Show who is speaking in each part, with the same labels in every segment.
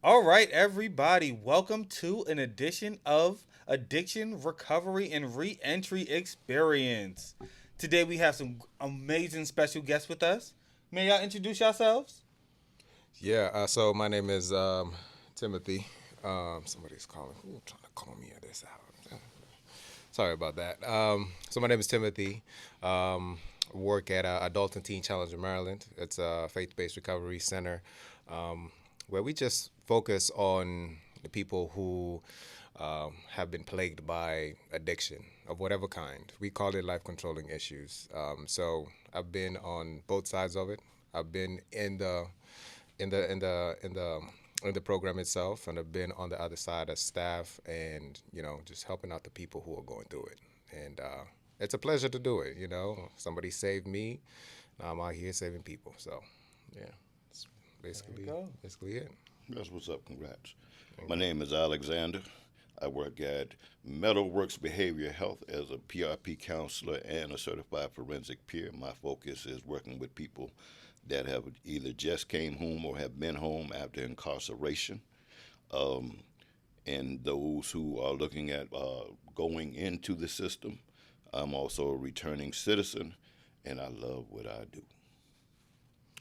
Speaker 1: All right, everybody, welcome to an edition of Addiction, Recovery, and Reentry Experience. Today we have some amazing special guests with us. May y'all introduce yourselves?
Speaker 2: Yeah, so my name is Timothy. Somebody's calling. Who trying to call me at this hour? Sorry about that. So my name is Timothy. Work at Adult and Teen Challenge in Maryland. It's a faith-based recovery center where we just focus on the people who have been plagued by addiction of whatever kind. We call it life-controlling issues. So I've been on both sides of it. I've been in the program itself, and I've been on the other side as staff, and just helping out the people who are going through it. And it's a pleasure to do it. Somebody saved me. Now I'm out here saving people. So yeah, it's
Speaker 1: There you
Speaker 2: basically
Speaker 1: go.
Speaker 2: basically it.
Speaker 3: That's what's up. Congrats.
Speaker 2: Thank
Speaker 3: My
Speaker 2: you.
Speaker 3: name is Alexander. I work at Metalworks Behavior Health as a PRP counselor and a certified forensic peer. My focus is working with people that have either just came home or have been home after incarceration, um, and those who are looking at going into the system. I'm also a returning citizen, and I love what I do.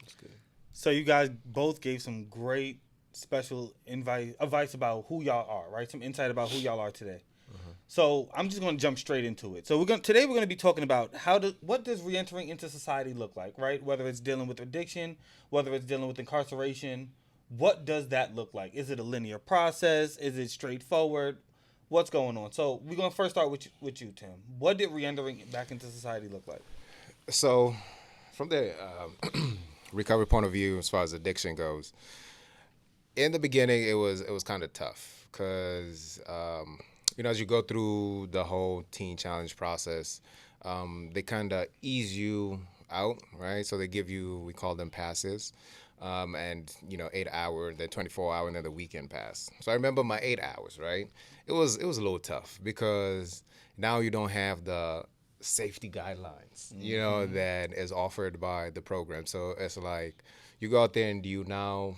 Speaker 2: That's good.
Speaker 1: So you guys both gave some great special advice about who y'all are, right? Some insight about who y'all are today. So I'm just going to jump straight into it. So we're going to be talking about what does reentering into society look like, right? Whether it's dealing with addiction, whether it's dealing with incarceration, what does that look like? Is it a linear process? Is it straightforward? What's going on? So we're going to first start with you, Tim. What did reentering back into society look like?
Speaker 2: So from the recovery point of view, as far as addiction goes, in the beginning it was kind of tough because as you go through the whole teen challenge process, they kind of ease you out, right? So they give you, we call them passes, and 8 hour, then 24 hour, and then the weekend pass. So I remember my 8 hours, right? It was a little tough because now you don't have the safety guidelines, that is offered by the program. So it's like you go out there and you now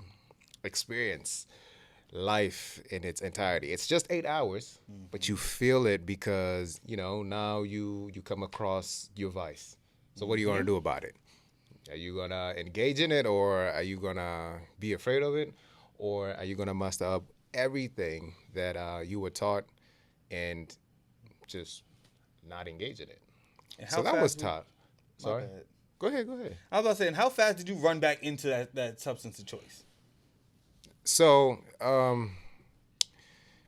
Speaker 2: experience life in its entirety. It's just 8 hours, but you feel it because now you come across your vice. So what are you gonna do about it? Are you gonna engage in it, or are you gonna be afraid of it, or are you gonna muster up everything that you were taught and just not engage in it?
Speaker 1: And
Speaker 2: So
Speaker 1: how
Speaker 2: that was
Speaker 1: fast?
Speaker 2: tough.
Speaker 1: My
Speaker 2: Sorry.
Speaker 1: bad.
Speaker 2: Go ahead. Go ahead.
Speaker 1: I was about to say, and how fast did you run back into that substance of choice?
Speaker 2: So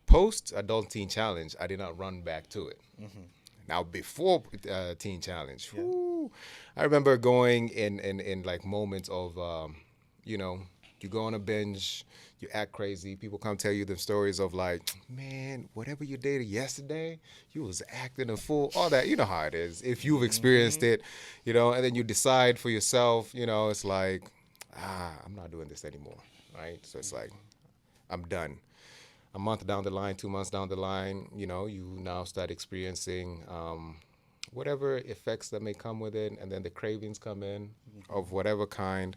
Speaker 2: post adult teen challenge, I did not run back to it. Now before teen challenge,
Speaker 1: Yeah.
Speaker 2: I remember going in like moments of you know you go on a binge, you act crazy. People come tell you the stories of like, man, whatever you did yesterday, you was acting a fool. All that, you know how it is. If you've experienced it, and then you decide for yourself. It's like, I'm not doing this anymore, right? So it's like, I'm done. A month down the line, 2 months down the line, you now start experiencing whatever effects that may come with it, and then the cravings come in of whatever kind.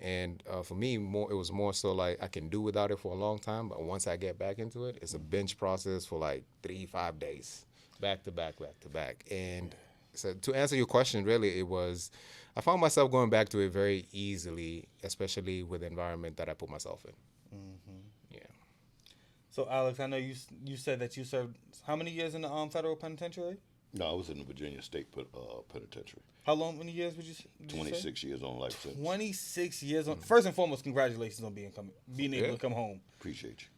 Speaker 2: And for me, it was more so like I can do without it for a long time, but once I get back into it, it's a binge process for like 3, 5 days, back to back, back to back. And so to answer your question, really, I found myself going back to it very easily, especially with the environment that I put myself in. Yeah.
Speaker 1: So, Alex, I know you said that you served how many years in the federal penitentiary?
Speaker 3: No, I was in the Virginia State Penitentiary.
Speaker 1: How long? Many years would you say?
Speaker 3: 26 years on life sentence.
Speaker 1: 26 years. First and foremost, congratulations on being able
Speaker 2: Yeah.
Speaker 1: to come home.
Speaker 3: Appreciate you.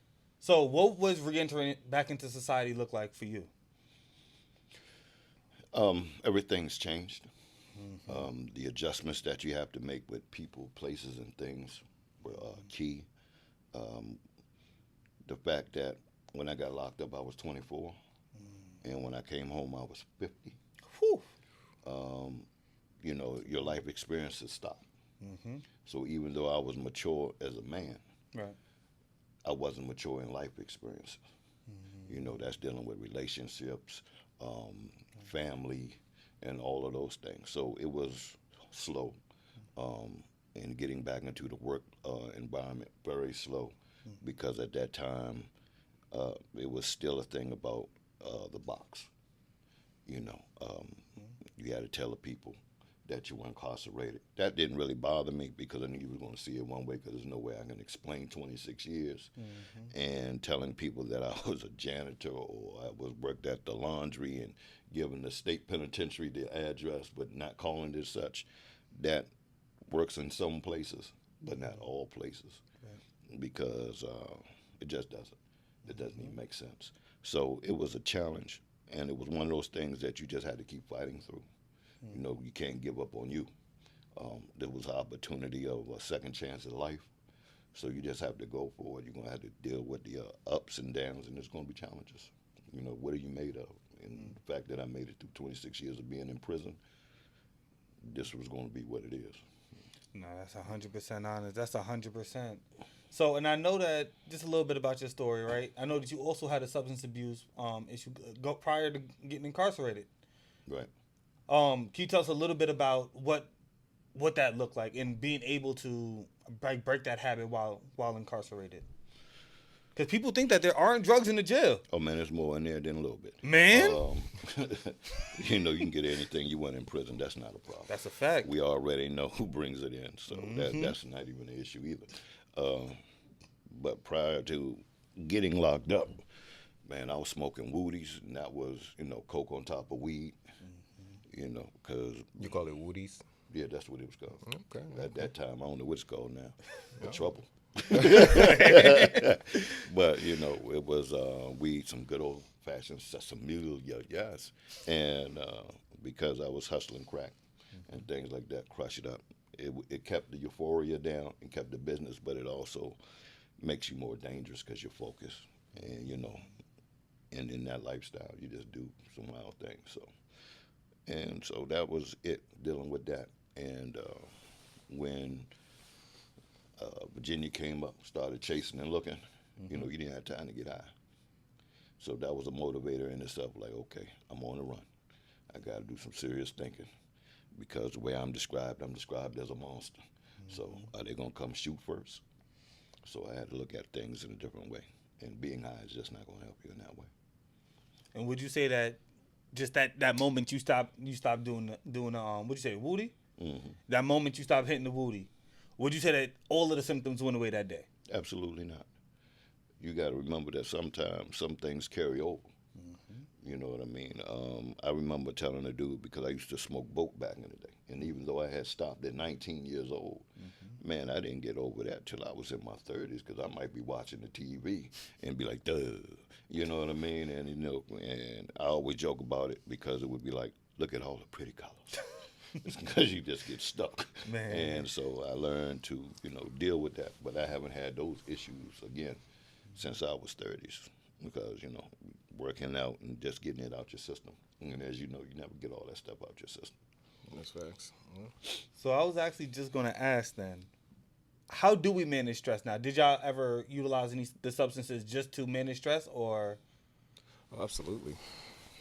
Speaker 1: So, what was reentering back into society look like for you?
Speaker 3: Everything's changed. The adjustments that you have to make with people, places, and things were key. Um, the fact that when I got locked up, I was 24, and when I came home, I was 50.
Speaker 1: Whew.
Speaker 3: Your life experiences stop.
Speaker 1: Mm-hmm.
Speaker 3: So even though I was mature as a man,
Speaker 1: Right.
Speaker 3: I wasn't mature in life experiences. That's dealing with relationships, family, and all of those things. So it was slow, and getting back into the work environment very slow. because at that time it was still a thing about the box. You know, you had to tell the people that you were incarcerated. That didn't really bother me because I knew you were going to see it one way because there's no way I can explain 26 years and telling people that I was a janitor or I was worked at the laundry and giving the state penitentiary the address but not calling it such. That works in some places, but not all places because it just doesn't. It doesn't even make sense. So it was a challenge, and it was one of those things that you just had to keep fighting through. You know, you can't give up on you. There was an opportunity of a second chance at life, so you just have to go for it. You're going to have to deal with the ups and downs, and there's going to be challenges. You know, what are you made of? And the fact that I made it through 26 years of being in prison, this was going to be what it is.
Speaker 1: No, that's 100% honest. That's 100%. So, and I know that just a little bit about your story, right? I know that you also had a substance abuse issue prior to getting incarcerated.
Speaker 3: Right.
Speaker 1: Can you tell us a little bit about what that looked like and being able to break that habit while incarcerated? Because people think that there aren't drugs in the jail.
Speaker 3: Oh man, there's more in there than a little bit.
Speaker 1: Man,
Speaker 3: you know, you can get anything you want in prison. That's not a problem.
Speaker 1: that's a fact.
Speaker 3: We already know who brings it in, so that's not even an issue either. But prior to getting locked up, man, I was smoking woodies, and that was, you know, coke on top of weed. You know, because
Speaker 2: You call it woodies?
Speaker 3: yeah, that's what it was called.
Speaker 2: Okay.
Speaker 3: At that time, I don't know what it's called now. The trouble. But you know, it was weed, some good old fashioned sesame, yes. And because I was hustling crack and things like that, crush it up. It kept the euphoria down and kept the business, but it also makes you more dangerous because you're focused, and you know, and in that lifestyle, you just do some wild things. So that was it, dealing with that. And when Virginia came up, started chasing and looking, you know, you didn't have time to get high. So that was a motivator in itself, like, okay, I'm on the run. I got to do some serious thinking because the way I'm described as a monster. So are they going to come shoot first? So I had to look at things in a different way. And being high is just not going to help you in that way.
Speaker 1: And would you say that just that moment you stopped doing what'd you say, woody? That moment you stopped hitting the woody, would you say that all of the symptoms went away that day?
Speaker 3: Absolutely not. You got to remember that sometimes some things carry over. You know what I mean? I remember telling a dude, because I used to smoke boke back in the day, and even though I had stopped at 19 years old, man, I didn't get over that till I was in my 30s, because I might be watching the TV and be like, duh, you know what I mean? And you know, and I always joke about it because it would be like, look at all the pretty colors. It's because you just get stuck.
Speaker 1: Man.
Speaker 3: And so I learned to, you know, deal with that, but I haven't had those issues again since I was 30s, because, you know, working out and just getting it out your system. And as you know, you never get all that stuff out your system.
Speaker 2: That's facts.
Speaker 1: So I was actually just going to ask then, how do we manage stress now? Did y'all ever utilize the substances just to manage stress, or?
Speaker 2: Oh, absolutely.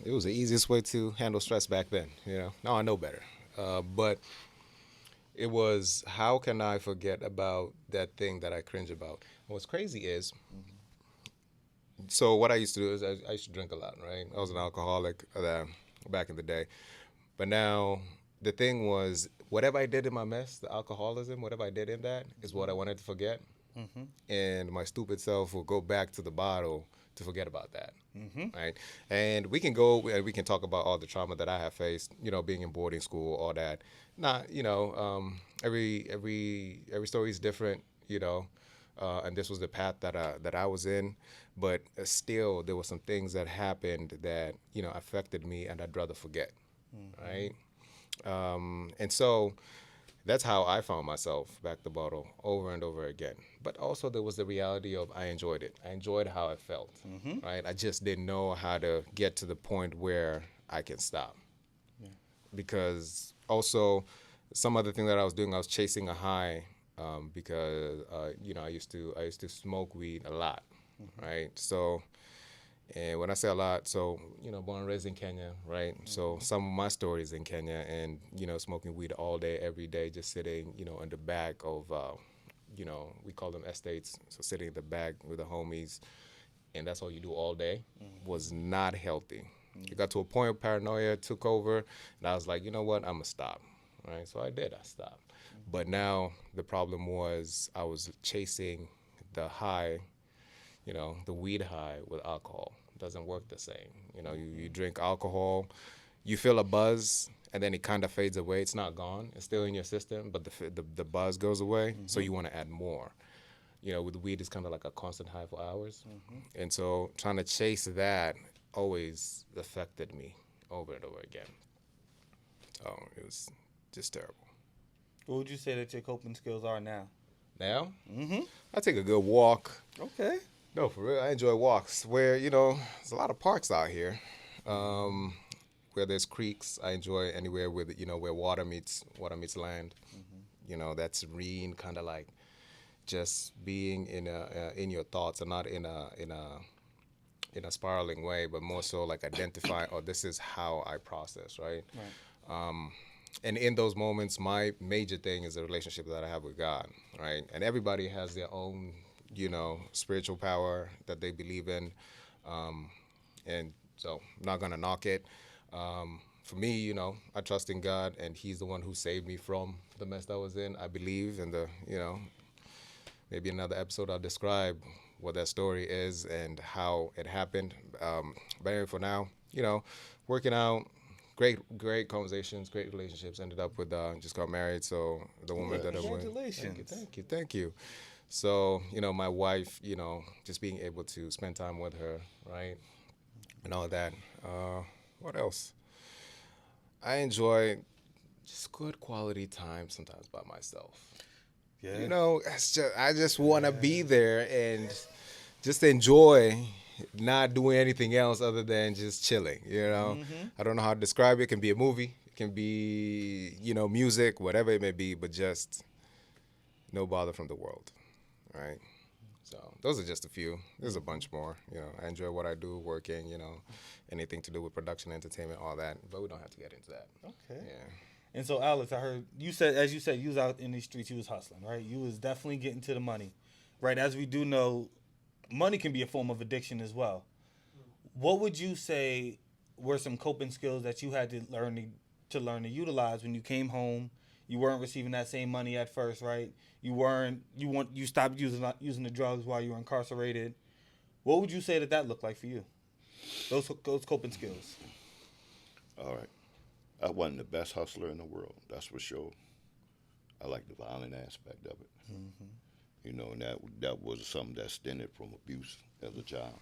Speaker 2: It was the easiest way to handle stress back then. You know, now I know better. But it was, how can I forget about that thing that I cringe about? And what's crazy is, so what I used to do is I used to drink a lot, right? I was an alcoholic back in the day. But now the thing was, whatever I did in my mess, the alcoholism, whatever I did in that is what I wanted to forget. And my stupid self will go back to the bottle to forget about that, right? And we can go and we can talk about all the trauma that I have faced, you know, being in boarding school, all that. Not, you know, every story is different, you know, and this was the path that I was in, but still there were some things that happened that, you know, affected me, and I'd rather forget, right? And so that's how I found myself back the bottle over and over again. But also there was the reality of I enjoyed it. I enjoyed how it felt, right? I just didn't know how to get to the point where I can stop. Because also some other thing that I was doing, I was chasing a high because, you know, I used to smoke weed a lot, right? So, and when I say a lot, so, you know, born and raised in Kenya, right? So some of my stories in Kenya, and, you know, smoking weed all day, every day, just sitting, you know, in the back of we call them estates. So sitting in the back with the homies, and that's all you do all day, was not healthy. It got to a point where paranoia took over, and I was like, you know what, I'm gonna stop. Right, so I did. I stopped. But now the problem was I was chasing the high, the weed high with alcohol. It doesn't work the same. You drink alcohol, you feel a buzz, and then it kind of fades away. It's not gone. It's still in your system, but the buzz goes away. So you want to add more. With weed, it's kind of like a constant high for hours. And so trying to chase that always affected me over and over again. So it was just terrible.
Speaker 1: What would you say that your coping skills are now?
Speaker 2: Now? I take a good walk.
Speaker 1: Okay.
Speaker 2: No, for real. I enjoy walks where, there's a lot of parks out here. Where there's creeks. I enjoy anywhere with, where water meets land. That's serene, kind of like just being in your thoughts and not in a spiraling way, but more so like identify, oh, this is how I process, right? And in those moments, my major thing is the relationship that I have with God, right? And everybody has their own, spiritual power that they believe in. And so I'm not going to knock it. For me, I trust in God, and He's the one who saved me from the mess that I was in, I believe. And maybe another episode I'll describe what that story is and how it happened. But anyway, for now, working out, great conversations, great relationships. Ended up with, just got married, so the woman that I'm with.
Speaker 1: Congratulations.
Speaker 2: Thank you. So, my wife, just being able to spend time with her, right, and all that. What else? I enjoy just good quality time sometimes by myself.
Speaker 1: Yeah.
Speaker 2: I just want to be there and just enjoy not doing anything else other than just chilling, I don't know how to describe it. It can be a movie. It can be, music, whatever it may be, but just no bother from the world, right? So those are just a few. There's a bunch more. I enjoy what I do, working, anything to do with production, entertainment, all that. But we don't have to get into that.
Speaker 1: Okay.
Speaker 2: Yeah.
Speaker 1: And so, Alex, I heard you said, you was out in these streets, you was hustling, right? You was definitely getting to the money, right? As we do know, money can be a form of addiction as well. What would you say were some coping skills that you had to learn to utilize when you came home? You weren't receiving that same money at first, right? You stopped using the drugs while you were incarcerated. What would you say that looked like for you? Those coping skills.
Speaker 3: All right. I wasn't the best hustler in the world, that's for sure. I like the violent aspect of it. And that was something that stemmed from abuse as a child.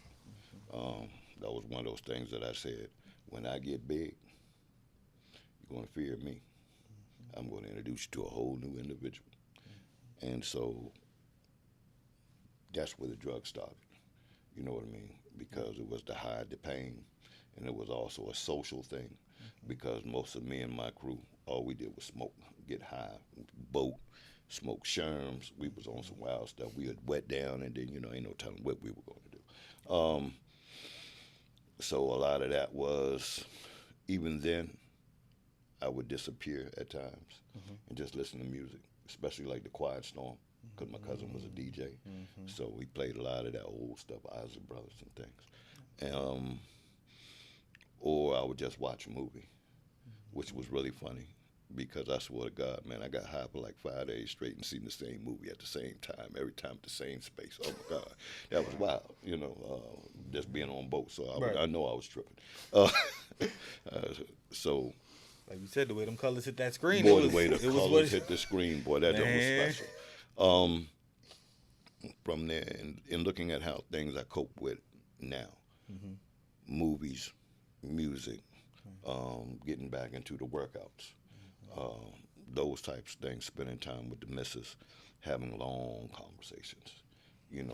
Speaker 3: That was one of those things that I said, when I get big, you're going to fear me. I'm going to introduce you to a whole new individual. And so that's where the drug started. You know what I mean? Because it was to hide the pain, and it was also a social thing. Because most of me and my crew, all we did was smoke, get high, boat, smoke sherms. We was on some wild stuff. We would wet down, and then ain't no telling what we were going to do. So a lot of that was, even then, I would disappear at times and just listen to music, especially like the Quiet Storm, because my cousin was a DJ. So we played a lot of that old stuff, Isaac Brothers and things. Or I would just watch a movie, which was really funny, because I swear to God, man, I got high for like 5 days straight and seen the same movie at the same time, every time at the same space. Oh my God, that was wild, just being on boats. So I know I was tripping. So,
Speaker 1: like you said, the way them colors hit that screen.
Speaker 3: Boy, the way the colors hit the screen, boy, that was special. From there, and looking at how things I cope with now, movies, music, getting back into the workouts, those types of things, spending time with the missus, having long conversations.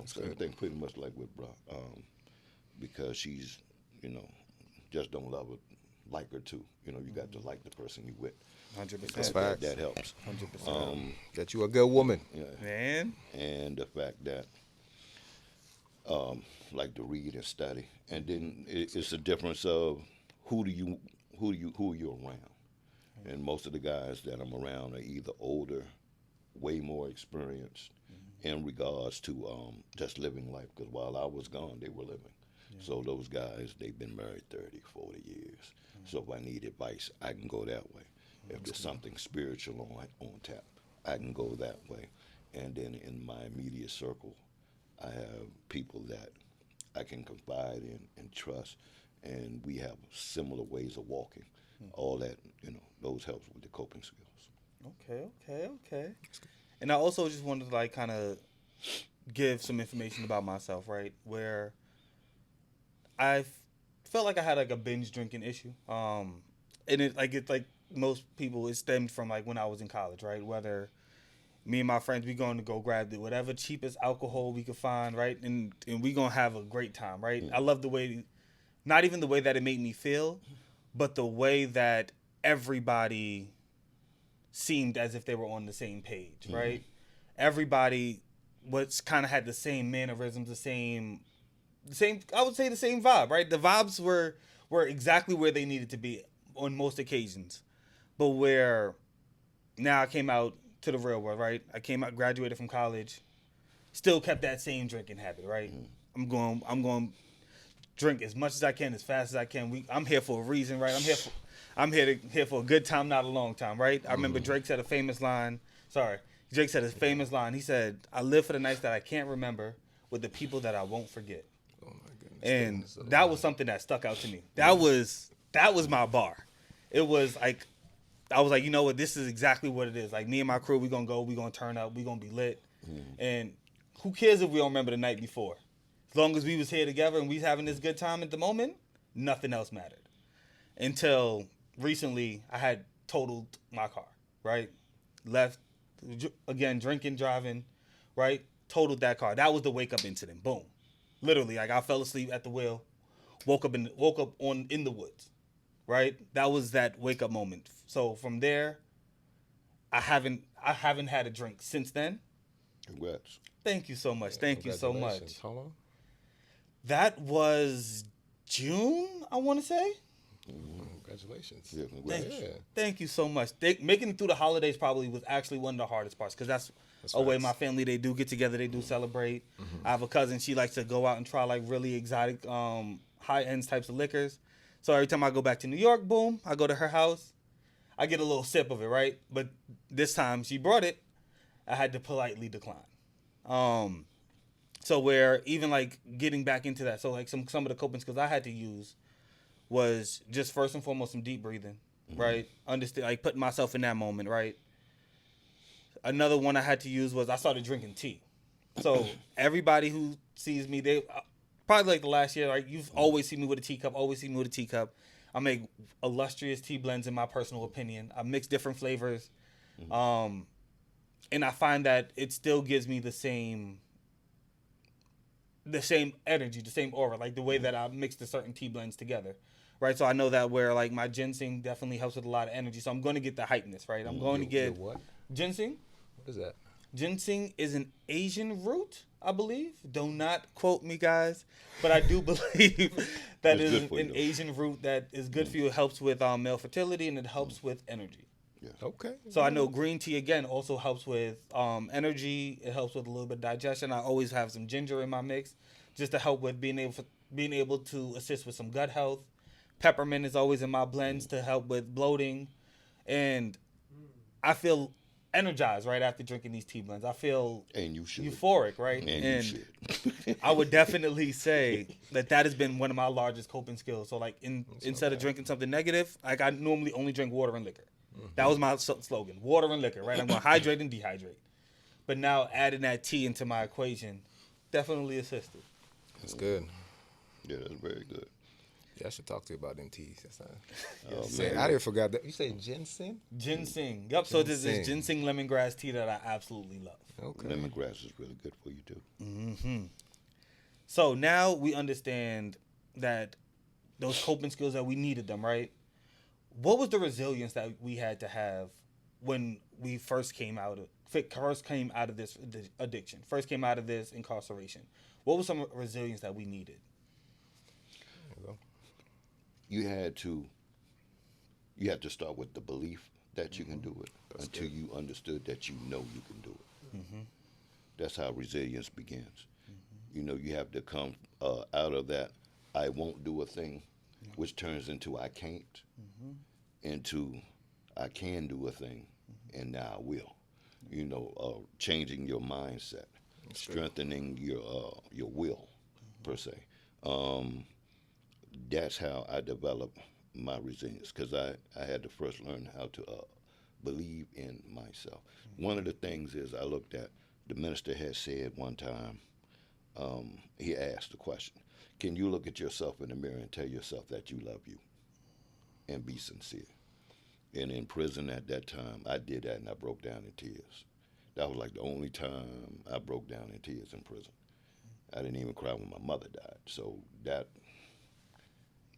Speaker 3: Same thing pretty much like with bro, because she's, just don't love her, like her too. You got to like the person you with.
Speaker 1: 100%.
Speaker 3: That helps.
Speaker 1: 100%.
Speaker 2: That you a good woman.
Speaker 3: Yeah.
Speaker 1: Man.
Speaker 3: And the fact that, like to read and study, and then it's a difference of who you're around. And most of the guys that I'm around are either older, way more experienced, in regards to just living life. Because while I was gone, they were living.
Speaker 1: Yeah.
Speaker 3: So those guys, they've been married 30, 40 years. So if I need advice, I can go that way. If there's something spiritual on tap, I can go that way. And then in my immediate circle, I have people that I can confide in and trust, and we have similar ways of walking. All that, those helps with the coping skills.
Speaker 1: Okay. And I also just wanted to like kind of give some information about myself, right? Where I felt like I had like a binge drinking issue. And it's like most people, it stemmed from like when I was in college, right? Whether me and my friends, we going to go grab whatever cheapest alcohol we could find, right? And we gonna have a great time, right? I love the way, not even the way that it made me feel, but the way that everybody seemed as if they were on the same page, right? Everybody was kind of had the same mannerisms, the same. I would say the same vibe, right? The vibes were exactly where they needed to be on most occasions, but where now I came out to the real world, right? I came out, graduated from college, still kept that same drinking habit, right? I'm going to drink as much as I can, as fast as I can. I'm here for a reason, right? I'm here for a good time, not a long time, right? I remember Drake said a famous line. Drake said his famous line. He said, "I live for the nights that I can't remember with the people that I won't forget."
Speaker 2: Oh my goodness.
Speaker 1: And that was something that stuck out to me. That was my bar. It was like, I was like, you know what, this is exactly what it is. Like, me and my crew, we gonna go, we gonna turn up, we gonna be lit. And who cares if we don't remember the night before? As long as we was here together and we was having this good time at the moment, nothing else mattered. Until recently, I had totaled my car, right? Left, again, drinking, driving, right? Totaled that car. That was the wake-up incident. Boom. Literally, like I fell asleep at the wheel, woke up in the woods, right? That was that wake-up moment. So from there, I haven't had a drink since then.
Speaker 3: Congrats.
Speaker 1: Thank you so much. Thank you so much.
Speaker 2: How long?
Speaker 1: That was June, I want to say.
Speaker 2: Congratulations.
Speaker 3: Yeah, congrats.
Speaker 1: Thank you so much. Making it through the holidays probably was actually one of the hardest parts, because that's a way my family, they do get together, they do celebrate. I have a cousin, she likes to go out and try like really exotic, high-end types of liquors. So every time I go back to New York, boom, I go to her house. I get a little sip of it, right? But this time she brought it, I had to politely decline. So where even like getting back into that, so like some of the coping skills I had to use was just first and foremost some deep breathing, right? Understand, like putting myself in that moment, right? Another one I had to use was I started drinking tea. So everybody who sees me, they probably like the last year, like you've always seen me with a teacup. I make illustrious tea blends in my personal opinion. I mix different flavors. And I find that it still gives me the same energy, the same aura, like the way that I mix the certain tea blends together, right? So I know that where like my ginseng definitely helps with a lot of energy. So I'm going to get the hypeness, right? I'm going to get
Speaker 2: what?
Speaker 1: Ginseng.
Speaker 2: What is that?
Speaker 1: Ginseng is an Asian root, I believe. Do not quote me, guys, but I do believe that is an Asian root that is good for you. It helps with male fertility, and it helps with energy.
Speaker 3: Yeah.
Speaker 2: Okay.
Speaker 1: So I know green tea, again, also helps with energy. It helps with a little bit of digestion. I always have some ginger in my mix just to help with being able to assist with some gut health. Peppermint is always in my blends to help with bloating. And I feel energized right after drinking these tea blends. I feel euphoric, right?
Speaker 3: And you should.
Speaker 1: I would definitely say that has been one of my largest coping skills. So like instead of drinking something negative, like I normally only drink water and liquor. That was my slogan, water and liquor, right? I'm going to hydrate and dehydrate. But now adding that tea into my equation definitely assisted.
Speaker 2: That's good.
Speaker 3: Yeah, that's very good.
Speaker 2: Yeah, I should talk to you about them teas. That's
Speaker 3: Man.
Speaker 2: I didn't forgot that. You say ginseng?
Speaker 1: Ginseng. Yep. So this is ginseng lemongrass tea that I absolutely love.
Speaker 3: Okay. Lemongrass is really good for you too.
Speaker 1: Mm-hmm. So now we understand that those coping skills that we needed them, right? What was the resilience that we had to have when we first came out of this addiction, first came out of this incarceration? What was some resilience that we needed?
Speaker 2: There you go.
Speaker 3: You had to start with the belief that you can do it until you understood that you know you can do it. That's how resilience begins. You have to come out of that I won't do a thing, which turns into I can't, into I can do a thing, and now I will. Changing your mindset, strengthening your will, per se. Um, that's how I developed my resilience because I had to first learn how to believe in myself. One of the things is I looked at the minister had said one time, he asked the question, can you look at yourself in the mirror and tell yourself that you love you and be sincere? And in prison at that time, I did that and I broke down in tears. That was like the only time I broke down in tears in prison. I didn't even cry when my mother died. So that,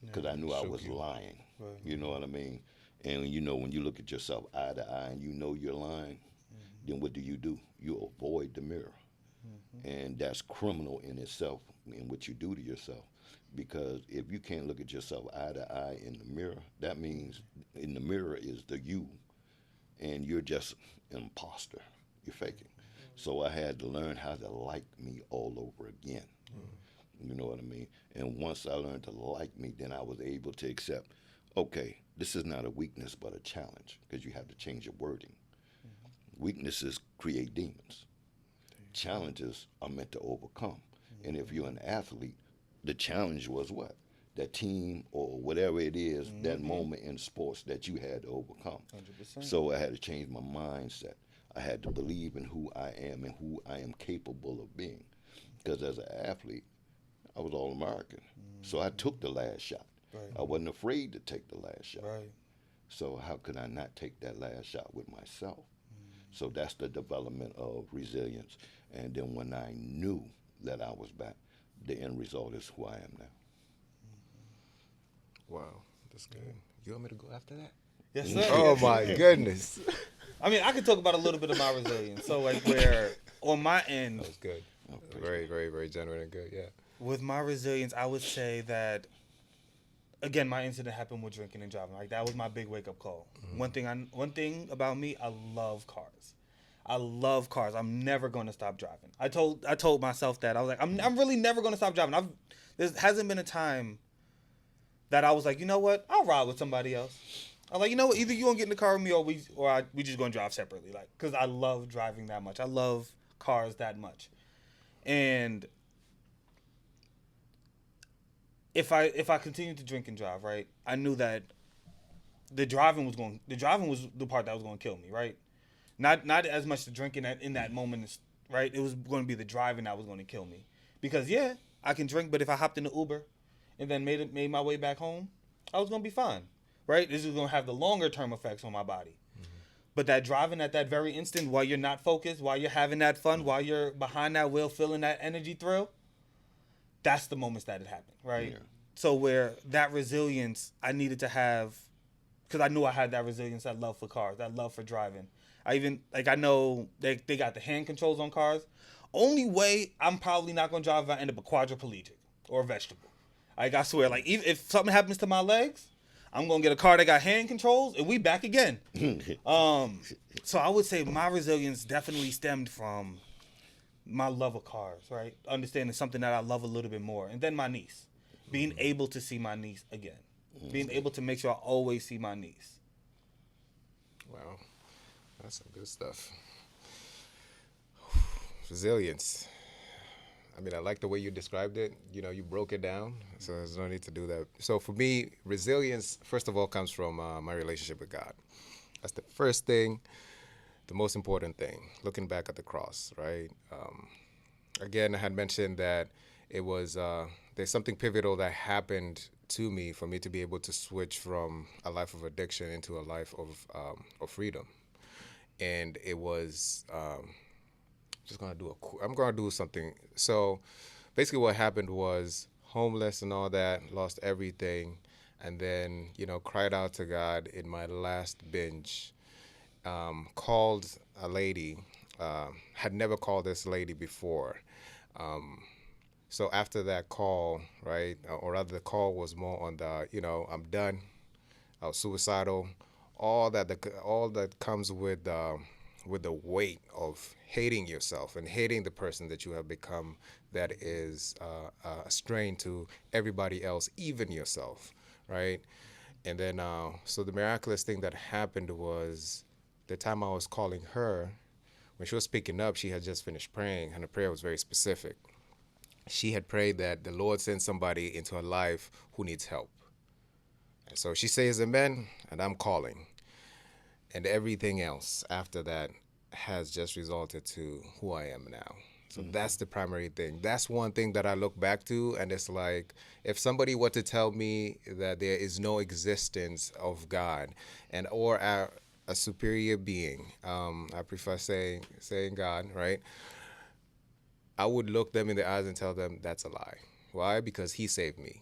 Speaker 3: because I knew I was lying. Right. You know what I mean? And when you look at yourself eye to eye and you know you're lying, then what do? You avoid the mirror. And that's criminal in itself in what you do to yourself. Because if you can't look at yourself eye to eye in the mirror, that means in the mirror is the you, and you're just an imposter. You're faking. So I had to learn how to like me all over again. You know what I mean? And once I learned to like me, then I was able to accept, okay, this is not a weakness but a challenge, because you have to change your wording. Weaknesses create demons. Challenges are meant to overcome. And if you're an athlete, the challenge was what? That team or whatever it is, that moment in sports that you had to overcome. 100%. So I had to change my mindset. I had to believe in who I am and who I am capable of being. Because as an athlete, I was All-American. So I took the last shot. Right. I wasn't afraid to take the last shot. Right. So how could I not take that last shot with myself? So that's the development of resilience. And then when I knew that I was back, the end result is who I am now.
Speaker 2: Wow, that's good. You want me to go after that?
Speaker 1: Yes, sir.
Speaker 2: Oh, my goodness.
Speaker 1: I mean, I could talk about a little bit of my resilience. So, like, where on my end.
Speaker 2: That was good. Very, very, very genuine and good, yeah.
Speaker 1: With my resilience, I would say that, again, my incident happened with drinking and driving. Like, that was my big wake-up call. One thing about me, I love cars. I love cars. I'm never going to stop driving. I told myself that. I was like, I'm really never going to stop driving. There hasn't been a time that I was like, you know what? I'll ride with somebody else. I'm like, you know what? Either you gonna get in the car with me or we just gonna drive separately. Like, cause I love driving that much. I love cars that much. And if I continue to drink and drive, right, I knew that the driving was the part that was gonna kill me, right? Not as much the drinking in that moment, right? It was going to be the driving that was going to kill me. Because, yeah, I can drink, but if I hopped in the Uber and then made my way back home, I was going to be fine, right? This is going to have the longer-term effects on my body. But that driving at that very instant, while you're not focused, while you're having that fun, while you're behind that wheel feeling that energy thrill, that's the moments that it happened, right? Yeah. So where that resilience I needed to have, because I knew I had that resilience, that love for cars, that love for driving. I know they got the hand controls on cars. Only way I'm probably not going to drive if I end up a quadriplegic or a vegetable. I swear, like, if something happens to my legs, I'm going to get a car that got hand controls and we back again. So I would say my resilience definitely stemmed from my love of cars, right? Understanding something that I love a little bit more. And then my niece. Being able to see my niece again. Being able to make sure I always see my niece.
Speaker 2: Wow. That's some good stuff. Resilience. I mean, I like the way you described it. You broke it down, so there's no need to do that. So for me, resilience, first of all, comes from my relationship with God. That's the first thing, the most important thing, looking back at the cross, right? Again, I had mentioned that it was, there's something pivotal that happened to me for me to be able to switch from a life of addiction into a life of freedom. And it was I'm gonna do something. So basically what happened was homeless and all that, lost everything, and then cried out to God in my last binge. Called a lady, had never called this lady before. So after that call, right, or rather the call was more on the I'm done, I was suicidal. All that comes with with the weight of hating yourself and hating the person that you have become that is a strain to everybody else, even yourself, right? And then, so the miraculous thing that happened was the time I was calling her, when she was picking up, she had just finished praying, and the prayer was very specific. She had prayed that the Lord sends somebody into her life who needs help. And so she says amen, and I'm calling. And everything else after that has just resulted to who I am now. So that's the primary thing. That's one thing that I look back to, and it's like if somebody were to tell me that there is no existence of God and or a superior being, I prefer saying God, right? I would look them in the eyes and tell them that's a lie. Why? Because He saved me.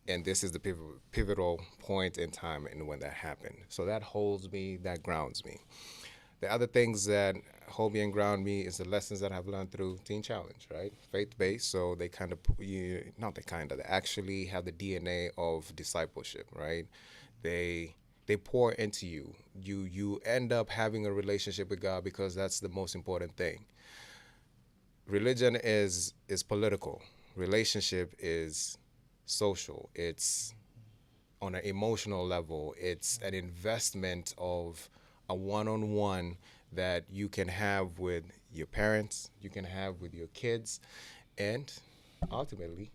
Speaker 2: And this is the pivotal point in time and when that happened. So that holds me, that grounds me. The other things that hold me and ground me is the lessons that I've learned through Teen Challenge, right? Faith-based, so they kind of, they actually have the DNA of discipleship, right? They pour into you. You end up having a relationship with God because that's the most important thing. Religion is political. Relationship is social. It's on an emotional level. It's an investment of a one-on-one that you can have with your parents, you can have with your kids, and ultimately,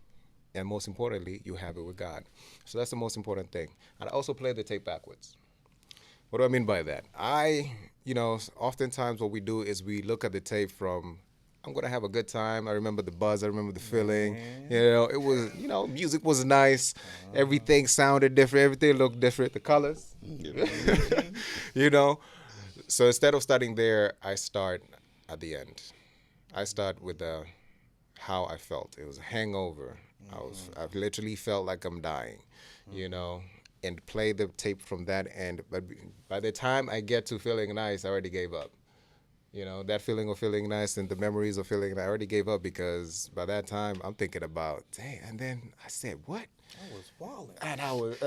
Speaker 2: and most importantly, you have it with God. So that's the most important thing. And I also play the tape backwards. What do I mean by that? Oftentimes what we do is we look at the tape from, I'm going to have a good time. I remember the buzz. I remember the feeling. It was, music was nice. Everything sounded different. Everything looked different. The colors, So instead of starting there, I start at the end. I start with how I felt. It was a hangover. I've literally felt like I'm dying, and play the tape from that end. But by the time I get to feeling nice, I already gave up. That feeling of feeling nice and the memories of feeling, I already gave up because by that time I'm thinking about, dang, and then I said, what?
Speaker 1: I was walling.
Speaker 2: And I was,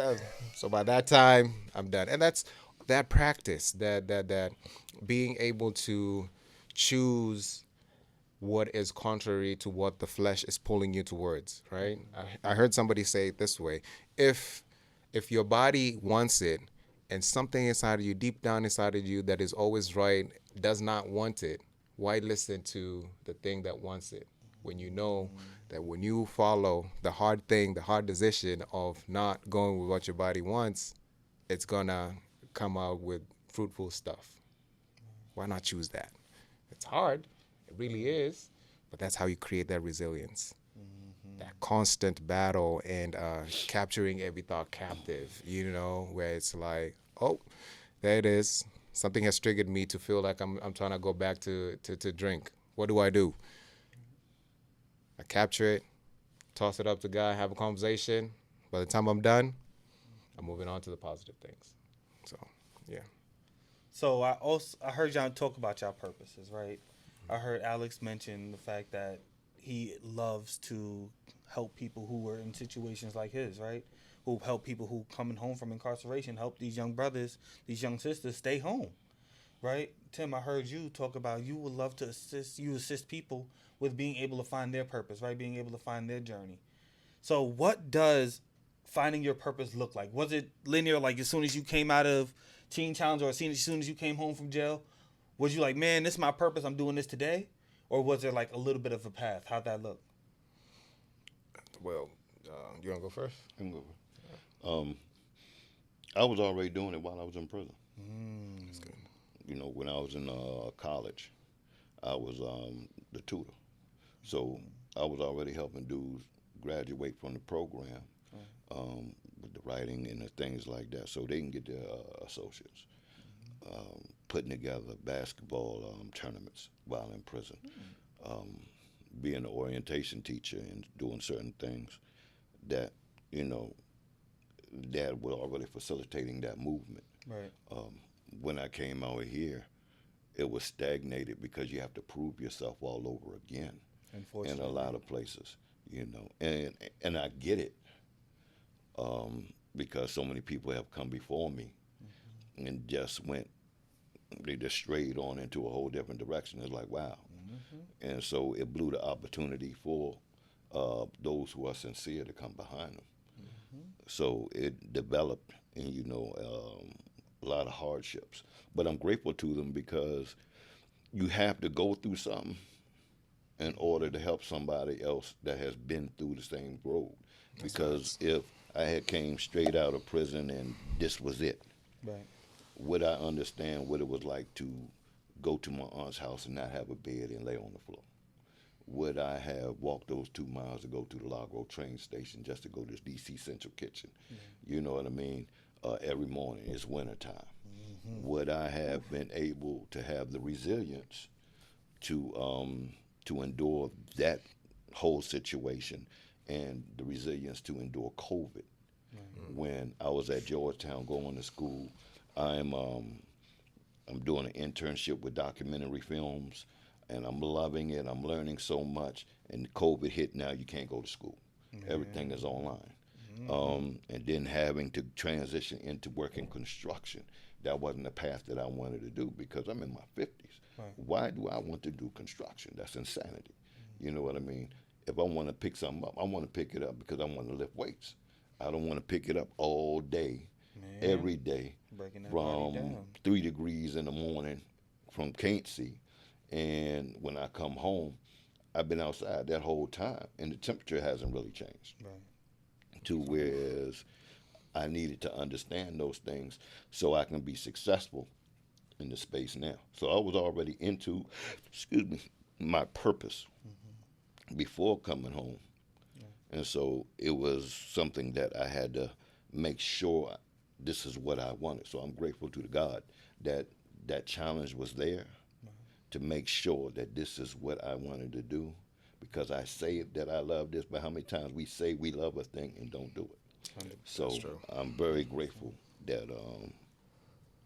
Speaker 2: so by that time I'm done. And that's that practice, that being able to choose what is contrary to what the flesh is pulling you towards, right? I heard somebody say it this way. If your body wants it and something inside of you, deep down inside of you that is always right, does not want it, why listen to the thing that wants it? When you know that when you follow the hard thing, the hard decision of not going with what your body wants, it's gonna come out with fruitful stuff. Why not choose that? It's hard. It really is. But that's how you create that resilience. That constant battle and capturing every thought captive, where it's like, oh, there it is. Something has triggered me to feel like I'm trying to go back to drink. What do? I capture it, toss it up to God, have a conversation. By the time I'm done, I'm moving on to the positive things. So, yeah.
Speaker 1: So I heard y'all talk about y'all purposes, right? I heard Alex mention the fact that he loves to help people who were in situations like his, right? Who help people who coming home from incarceration, help these young brothers, these young sisters stay home, right? Tim, I heard you talk about you would love to assist people with being able to find their purpose, right? Being able to find their journey. So what does finding your purpose look like? Was it linear, like as soon as you came out of Teen Challenge or as soon as you came home from jail? Was you like, man, this is my purpose, I'm doing this today? Or was there like a little bit of a path? How'd that look?
Speaker 2: Well, you want to go first?
Speaker 3: I can go. I was already doing it while I was in prison.
Speaker 2: That's good.
Speaker 3: When I was in college, I was the tutor. So I was already helping dudes graduate from the program with the writing and the things like that so they can get their associates. Putting together basketball tournaments while in prison. Being an orientation teacher and doing certain things that, that were already facilitating that movement.
Speaker 1: Right.
Speaker 3: When I came out here, it was stagnated because you have to prove yourself all over again in a lot of places, and I get it because so many people have come before me and just went they just strayed on into a whole different direction. It's like, wow. And so it blew the opportunity for those who are sincere to come behind them. So it developed, and a lot of hardships. But I'm grateful to them because you have to go through something in order to help somebody else that has been through the same road. Because if I had came straight out of prison and this was it,
Speaker 1: Right.
Speaker 3: would I understand what it was like to go to my aunt's house and not have a bed and lay on the floor? Would I have walked those 2 miles to go to the Largo train station just to go to the DC Central Kitchen? You know what I mean? Every morning, it's wintertime. Would I have been able to have the resilience to endure that whole situation and the resilience to endure COVID? When I was at Georgetown going to school, I'm doing an internship with documentary films, and I'm loving it. I'm learning so much. And COVID hit. Now you can't go to school. Everything is online. And then having to transition into working construction. That wasn't the path that I wanted to do because I'm in my 50s.
Speaker 1: Right.
Speaker 3: Why do I want to do construction? That's insanity. You know what I mean? If I want to pick something up, I want to pick it up because I want to lift weights. I don't want to pick it up all day, every day,
Speaker 1: Breaking that body
Speaker 3: from
Speaker 1: down.
Speaker 3: 3 degrees in the morning from can't see. And when I come home, I've been outside that whole time, and the temperature hasn't really changed.
Speaker 1: Right.
Speaker 3: To whereas I needed to understand those things so I can be successful in the space now. So I was already into, my purpose before coming home. And so it was something that I had to make sure this is what I wanted. So I'm grateful to the God that that challenge was there to make sure that this is what I wanted to do, because I say that I love this, but how many times we say we love a thing and don't do it? So I'm very grateful that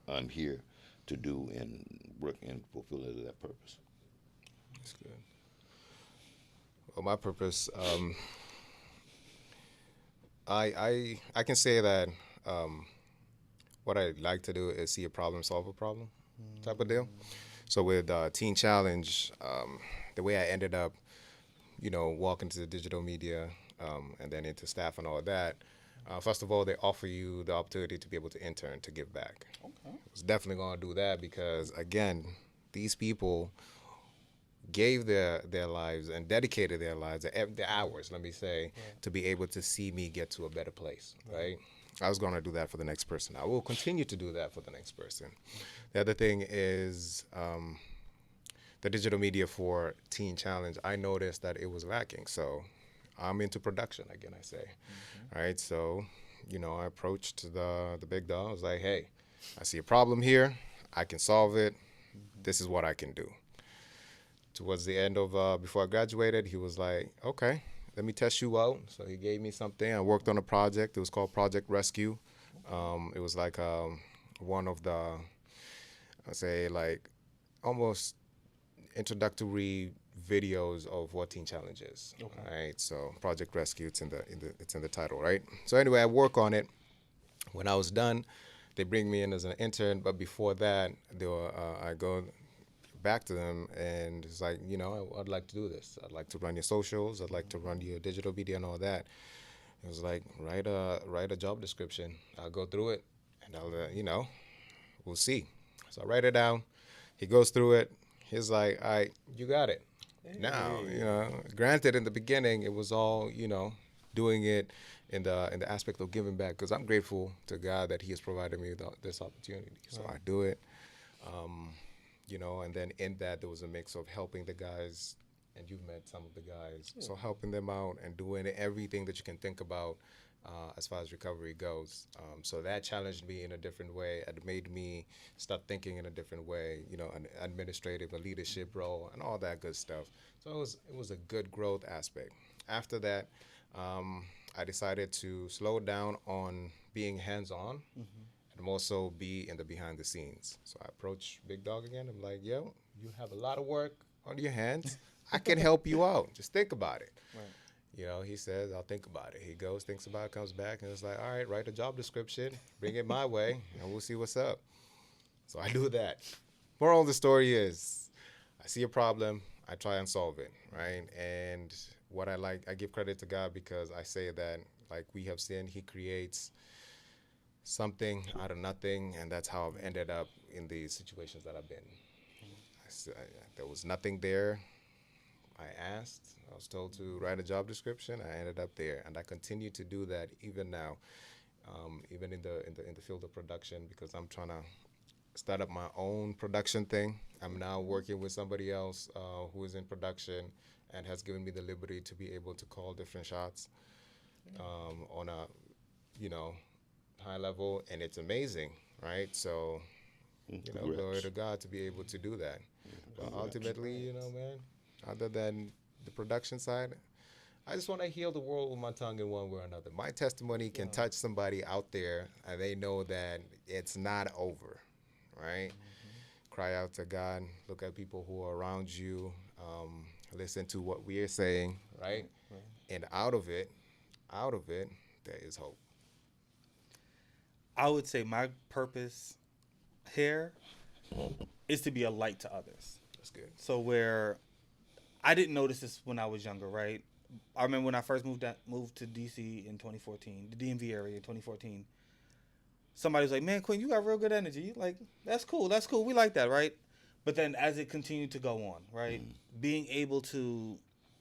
Speaker 3: I'm here to do and work and fulfill that purpose.
Speaker 2: That's good. Well, my purpose, I can say that what I like to do is see a problem, solve a problem, type of deal. So with Teen Challenge, the way I ended up, walking to the digital media and then into staff and all of that. First of all, they offer you the opportunity to be able to intern, to give back. Okay. I was definitely going to do that because, again, these people gave their lives and dedicated their lives, their hours, let me say, to be able to see me get to a better place, right? I was going to do that for the next person. I will continue to do that for the next person. The other thing is the digital media for Teen Challenge. I noticed that it was lacking, so I'm into production again, I say. All right, so, I approached the big dog. I was like, hey, I see a problem here. I can solve it. This is what I can do. Towards the end of, before I graduated, he was like, okay, let me test you out. So he gave me something. I worked on a project. It was called Project Rescue. It was like one of the, I'd say, like almost introductory videos of what Teen Challenge is. Okay. Right. So Project Rescue, it's in the title, right? So anyway, I work on it. When I was done, they bring me in as an intern. But before that, I go back to them and it's like, I'd like to do this. I'd like to run your socials. I'd like to run your digital media and all that. It was like, write a job description. I'll go through it and I'll, we'll see. So I write it down. He goes through it. He's like, all right, you got it. Hey. Now, granted, in the beginning, it was all, doing it in the aspect of giving back, because I'm grateful to God that He has provided me this opportunity. So I do it, and then in that there was a mix of helping the guys, and you've met some of the guys, so helping them out and doing everything that you can think about as far as recovery goes. So that challenged me in a different way. It made me start thinking in a different way, an administrative, a leadership role, and all that good stuff. So it was a good growth aspect. After that, I decided to slow down on being hands-on and more so be in the behind the scenes. So I approached Big Dog again. I'm like, yo, you have a lot of work on your hands. I can help you out. Just think about it. Right. He says, I'll think about it. He goes, thinks about it, comes back, and it's like, all right, write a job description, bring it my way, and we'll see what's up. So I do that. Moral of the story is, I see a problem, I try and solve it, right? And what I like, I give credit to God because I say that, like we have seen, He creates something out of nothing, and that's how I've ended up in these situations that I've been. There was nothing there. I asked. I was told to write a job description. I ended up there, and I continue to do that even now, even in the field of production, because I'm trying to start up my own production thing. I'm now working with somebody else who is in production and has given me the liberty to be able to call different shots on a, you know, high level, and it's amazing, right? So, glory to God to be able to do that. But ultimately, man, other than the production side, I just want to heal the world with my tongue in one way or another. My testimony can touch somebody out there, and they know that it's not over, right? Cry out to God, look at people who are around you, listen to what we are saying, right? And out of it, there is hope.
Speaker 1: I would say my purpose here is to be a light to others.
Speaker 2: That's good.
Speaker 1: So where I didn't notice this when I was younger, right? I remember when I first moved to DC in 2014, the DMV area in 2014. Somebody was like, "Man, Quinn, you got real good energy." Like, that's cool. That's cool. We like that, right? But then as it continued to go on, right, being able to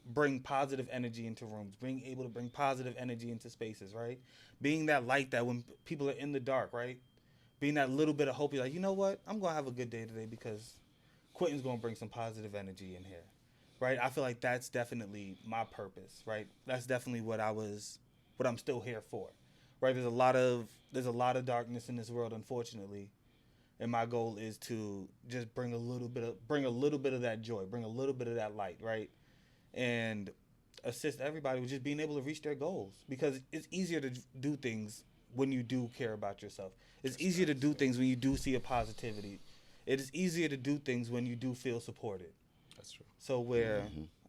Speaker 1: bring positive energy into rooms, being able to bring positive energy into spaces, right? Being that light that when people are in the dark, right? Being that little bit of hope, you're like, you know what? I'm going to have a good day today because Quentin's going to bring some positive energy in here, right? I feel like that's definitely my purpose, right? That's definitely what I'm still here for, right? There's a lot of darkness in this world, unfortunately, and my goal is to just bring a little bit of that joy, bring a little bit of that light, right? And assist everybody with just being able to reach their goals, because it's easier to do things when you do care about yourself. It's easier to do things when you do see a positivity. It is easier to do things when you do feel supported.
Speaker 2: That's true.
Speaker 1: So where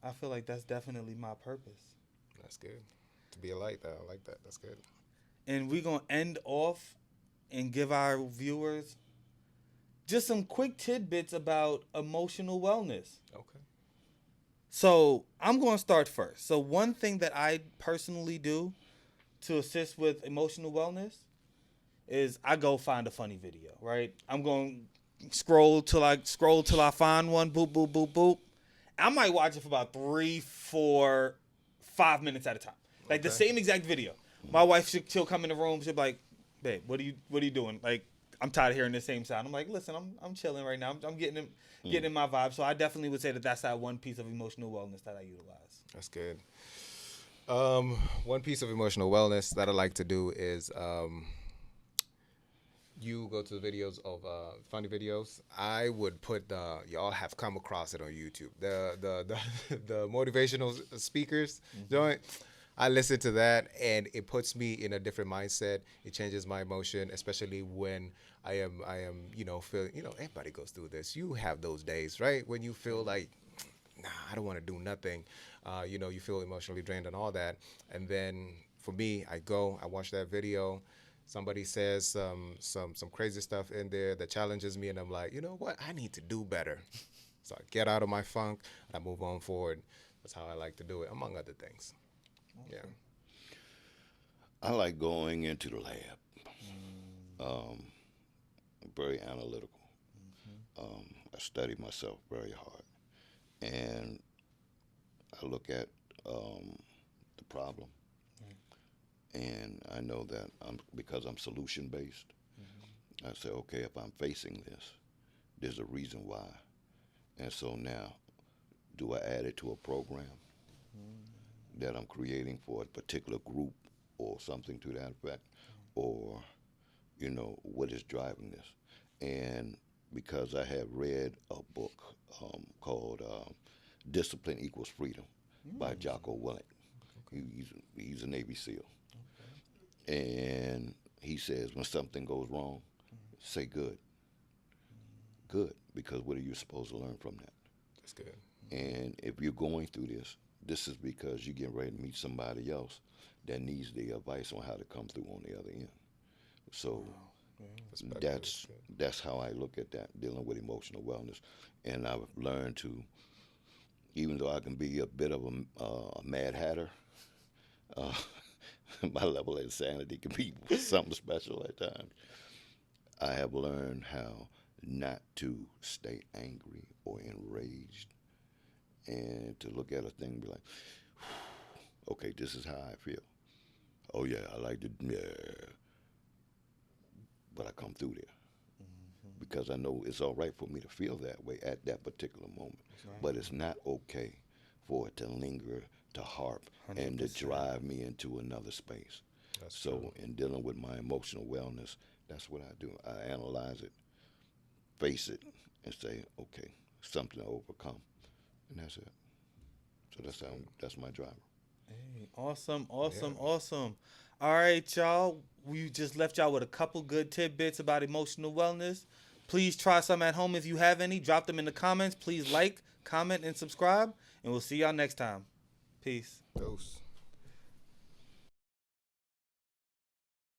Speaker 1: I feel like that's definitely my purpose.
Speaker 2: That's good. To be a light, though. I like that. That's good.
Speaker 1: And we're going to end off and give our viewers just some quick tidbits about emotional wellness.
Speaker 2: Okay.
Speaker 1: So I'm going to start first. So one thing that I personally do to assist with emotional wellness is I go find a funny video, right? I'm going to scroll till I find one, boop, boop, boop, boop. I might watch it for about 3, 4, 5 minutes at a time. Like the same exact video. My wife, she'll come in the room, she'll be like, "Babe, what are you doing?" Like, I'm tired of hearing the same sound. I'm like, "Listen, I'm chilling right now. I'm getting in my vibe." So I definitely would say that's that one piece of emotional wellness that I utilize.
Speaker 2: That's good. One piece of emotional wellness that I like to do is you go to the videos of funny videos. I would put y'all have come across it on YouTube. The motivational speakers joint. I listen to that, and it puts me in a different mindset. It changes my emotion, especially when I am, feeling, everybody goes through this. You have those days, right? When you feel like, nah, I don't want to do nothing. You feel emotionally drained and all that. And then for me, I watch that video. Somebody says some crazy stuff in there that challenges me, and I'm like, you know what? I need to do better. So I get out of my funk, and I move on forward. That's how I like to do it, among other things. Yeah.
Speaker 3: I like going into the lab. Very analytical. I study myself very hard, and I look at the problem, and I know that because I'm solution based. I say, okay, if I'm facing this, there's a reason why, and so now, do I add it to a program that I'm creating for a particular group or something to that effect, or what is driving this? And because I have read a book called Discipline Equals Freedom by Jocko Willink. He's a Navy SEAL. And he says when something goes wrong, say good. Good, because what are you supposed to learn from that?
Speaker 2: That's good.
Speaker 3: And if you're going through this is because you're getting ready to meet somebody else that needs the advice on how to come through on the other end. So
Speaker 2: Perspective
Speaker 3: That's
Speaker 2: is good.
Speaker 3: that's how I look at that, dealing with emotional wellness. And I've learned to, even though I can be a bit of a mad hatter, uh, my level of insanity can be something special at times. I have learned how not to stay angry or enraged, and to look at a thing and be like, okay, this is how I feel. Oh yeah, I like to, yeah, but I come through there because I know it's all right for me to feel that way at that particular moment.
Speaker 1: Right.
Speaker 3: But it's not okay for it to linger, to harp, and to
Speaker 1: 100%.
Speaker 3: drive me into another space.
Speaker 2: That's
Speaker 3: So,
Speaker 2: true.
Speaker 3: in dealing with my emotional wellness, that's what I do. I analyze it, face it, and say, okay, something to overcome, and that's it. So that's my driver.
Speaker 1: Hey, awesome,
Speaker 2: Yeah.
Speaker 1: awesome, awesome. All right, y'all. We just left y'all with a couple good tidbits about emotional wellness. Please try some at home if you have any. Drop them in the comments. Please like, comment, and subscribe. And we'll see y'all next time. Peace.
Speaker 2: Dose.